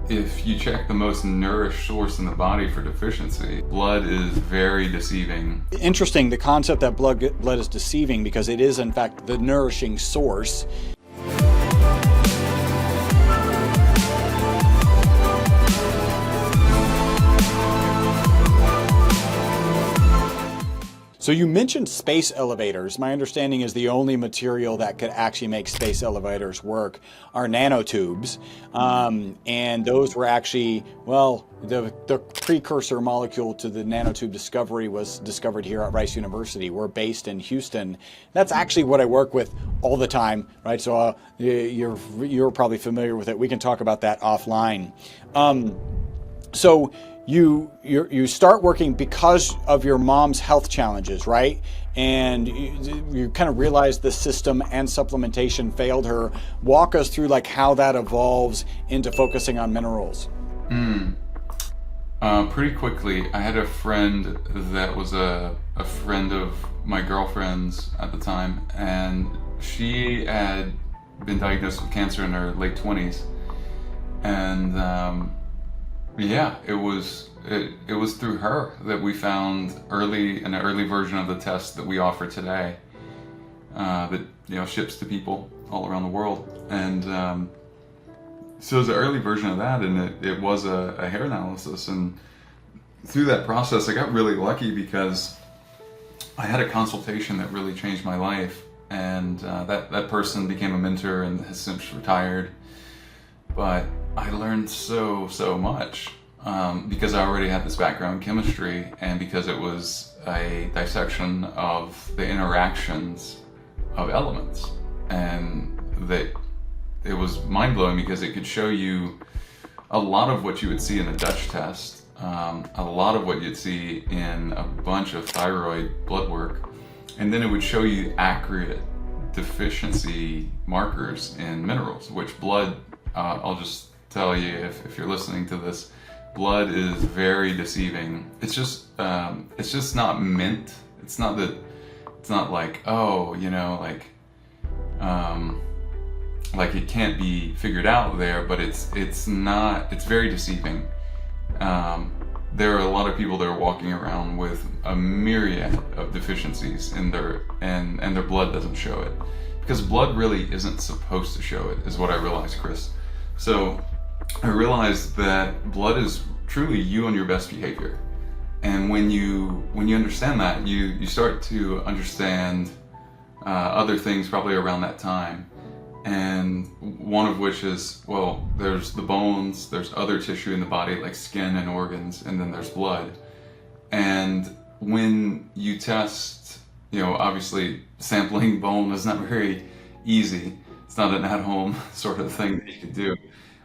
if you check the most nourished source in the body for deficiency, blood is very deceiving. Interesting, the concept that blood is deceiving because it is in fact the nourishing source. So you mentioned space elevators. My understanding is the only material that could actually make space elevators work are nanotubes. And those were actually, well, the precursor molecule to the nanotube discovery was discovered here at Rice University. We're based in Houston. That's actually what I work with all the time, right? So you're probably familiar with it. We can talk about that offline. So you start working because of your mom's health challenges, right? And you kind of realize the system and supplementation failed her. Walk us through like how that evolves into focusing on minerals. Pretty quickly, I had a friend that was a friend of my girlfriend's at the time, and she had been diagnosed with cancer in her late 20s. And yeah, it was through her that we found an early version of the test that we offer today, that ships to people all around the world. And so it was an early version of that, and it was a hair analysis. And through that process, I got really lucky because I had a consultation that really changed my life, and that person became a mentor and has since retired. But I learned so much because I already had this background in chemistry, and because it was a dissection of the interactions of elements, and that it was mind-blowing because it could show you a lot of what you would see in a Dutch test, a lot of what you'd see in a bunch of thyroid blood work, and then it would show you accurate deficiency markers in minerals, which blood, I'll just tell you, if you're listening to this, blood is very deceiving. It's just not meant. It's not like, like it can't be figured out there, but it's very deceiving. There are a lot of people that are walking around with a myriad of deficiencies in their blood doesn't show it, because blood really isn't supposed to show it, is what I realized, Chris. So I realized that blood is truly you on your best behavior. And when you understand that, you start to understand other things probably around that time. And one of which is, well, there's the bones, there's other tissue in the body like skin and organs, and then there's blood. And when you test, obviously sampling bone is not very easy. It's not an at-home sort of thing that you could do.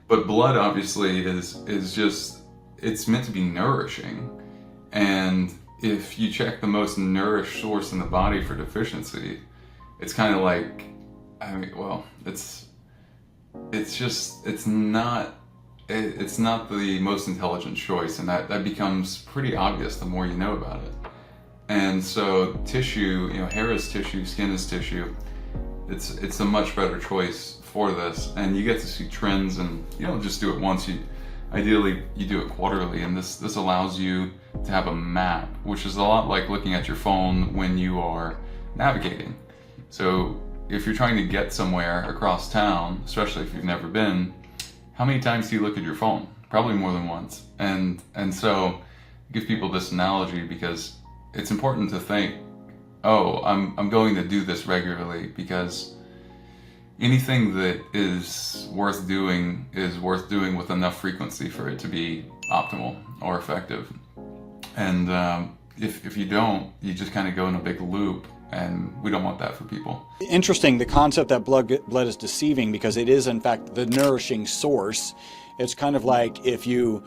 But blood obviously is just, it's meant to be nourishing. And if you check the most nourished source in the body for deficiency, it's kind of like, it's not the most intelligent choice, and that becomes pretty obvious the more you know about it. And so tissue, hair is tissue, skin is tissue. It's a much better choice for this, and you get to see trends, and you don't just do it once. Ideally you do it quarterly, and this allows you to have a map, which is a lot like looking at your phone when you are navigating. So if you're trying to get somewhere across town, especially if you've never been, how many times do you look at your phone? Probably more than once. And so I give people this analogy because it's important to think, I'm going to do this regularly, because anything that is worth doing with enough frequency for it to be optimal or effective. And if you don't, you just kind of go in a big loop, and we don't want that for people. Interesting, the concept that blood is deceiving because it is in fact the nourishing source. It's kind of like if you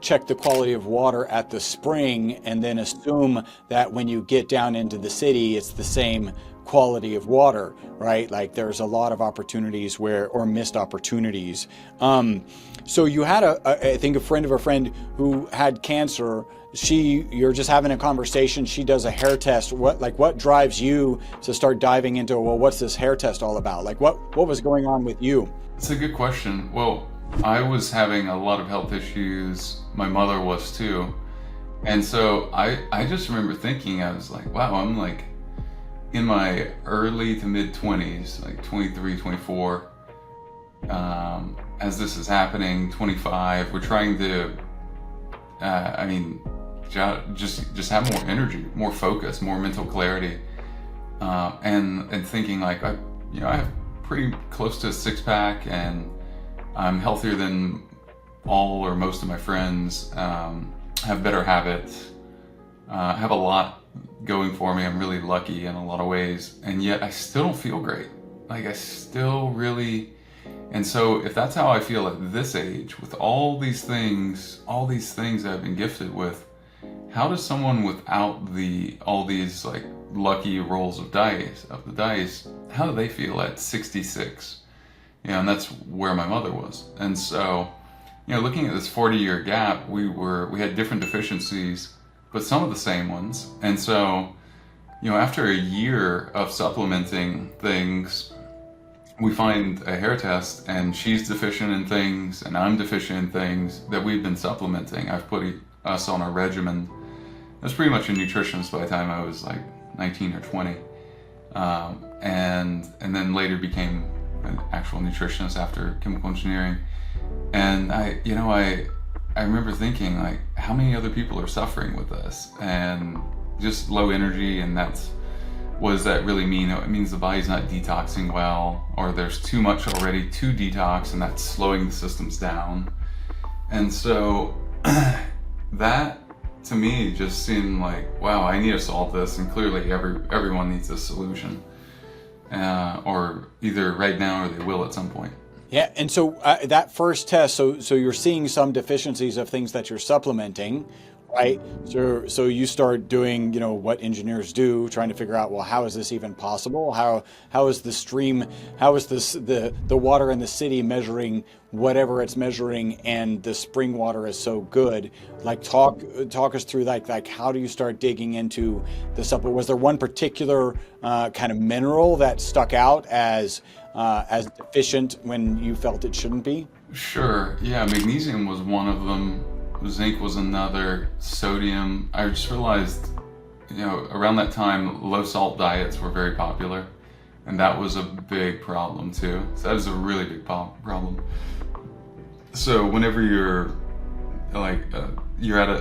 check the quality of water at the spring and then assume that when you get down into the city, it's the same quality of water, right? Like there's a lot of opportunities or missed opportunities. So you had I think a friend of a friend who had cancer. You're just having a conversation. She does a hair test. What drives you to start diving into, well, what's this hair test all about? Like what was going on with you? It's a good question. Well, I was having a lot of health issues. My mother was too. And so I just remember thinking, I was like, wow, I'm like in my early to mid 20s, like 23, 24, as this is happening, 25, we're trying to, I mean, just have more energy, more focus, more mental clarity, and thinking like, I have pretty close to a six pack, and I'm healthier than all or most of my friends, have better habits, have a lot going for me. I'm really lucky in a lot of ways, and yet I still don't feel great. Like I still really, and so if that's how I feel at this age, with all these things I've been gifted with, how does someone without all these like lucky rolls of the dice, how do they feel at 66? And that's where my mother was. And so, looking at this 40-year gap, we had different deficiencies, but some of the same ones. And so, after a year of supplementing things, we find a hair test, and she's deficient in things, and I'm deficient in things that we've been supplementing. I've put us on a regimen. I was pretty much a nutritionist by the time I was like 19 or 20, and then later became an actual nutritionist after chemical engineering. And I remember thinking like, how many other people are suffering with this and just low energy, and what does that really mean? It means the body's not detoxing well, or there's too much already to detox, and that's slowing the systems down. And so that to me just seemed like, wow, I need to solve this, and clearly everyone needs a solution, or either right now or they will at some point. Yeah, and so that first test, so you're seeing some deficiencies of things that you're supplementing, right? So you start doing, what engineers do, trying to figure out, well, how is this even possible? How is the stream, how is this the water in the city measuring whatever it's measuring, and the spring water is so good? Like talk us through like how do you start digging into the supplement? Was there one particular kind of mineral that stuck out as deficient when you felt it shouldn't be? Sure. Yeah, magnesium was one of them. Zinc was another. Sodium. I just realized, around that time, low salt diets were very popular, and that was a big problem too. So that was a really big problem. So whenever you're like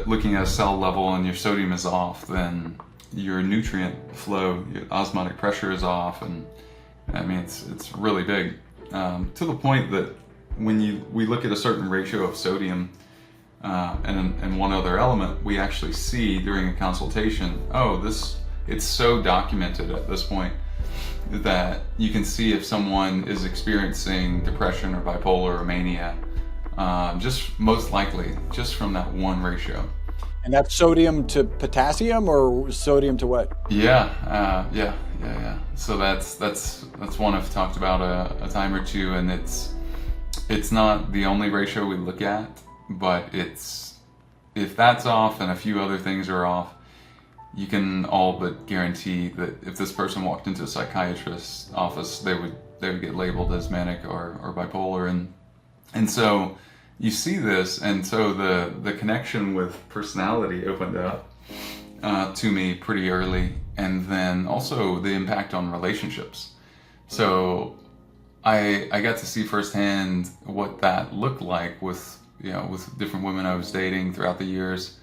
looking at a cell level and your sodium is off, then your nutrient flow, your osmotic pressure is off, and I mean it's really big, to the point that when we look at a certain ratio of sodium and one other element, we actually see during a consultation, it's so documented at this point that you can see if someone is experiencing depression or bipolar or mania, just most likely just from that one ratio. And that's sodium to potassium, or sodium to what? Yeah. So that's one I've talked about a time or two, and it's not the only ratio we look at, but if that's off and a few other things are off, you can all but guarantee that if this person walked into a psychiatrist's office, they would get labeled as manic or bipolar, and so you see this, and so the connection with personality opened up to me pretty early, and then also the impact on relationships. So I got to see firsthand what that looked like with different women I was dating throughout the years,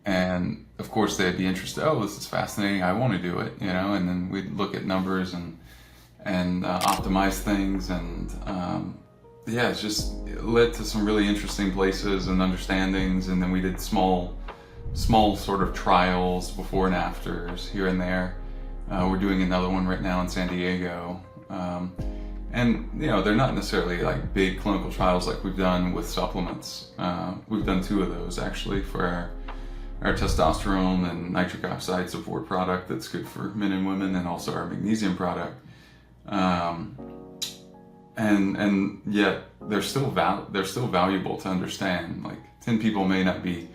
and of course they'd be interested. Oh, this is fascinating. I want to do it, and then we'd look at numbers and optimize things, and it's just it led to some really interesting places and understandings. And then we did small sort of trials before and afters here and there. We're doing another one right now in San Diego. And they're not necessarily like big clinical trials like we've done with supplements. We've done 2 of those actually for our testosterone and nitric oxide support product that's good for men and women, and also our magnesium product. And yet they're still valuable to understand. Like 10 people may not be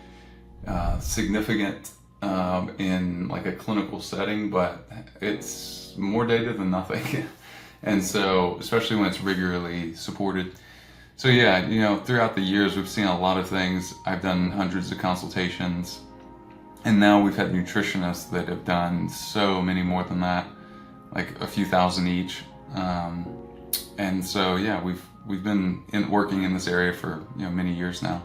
significant in like a clinical setting, but it's more data than nothing. And so, especially when it's rigorously supported. So yeah, throughout the years, we've seen a lot of things. I've done hundreds of consultations, and now we've had nutritionists that have done so many more than that, like a few thousand each. And so yeah, we've been working in this area for many years now.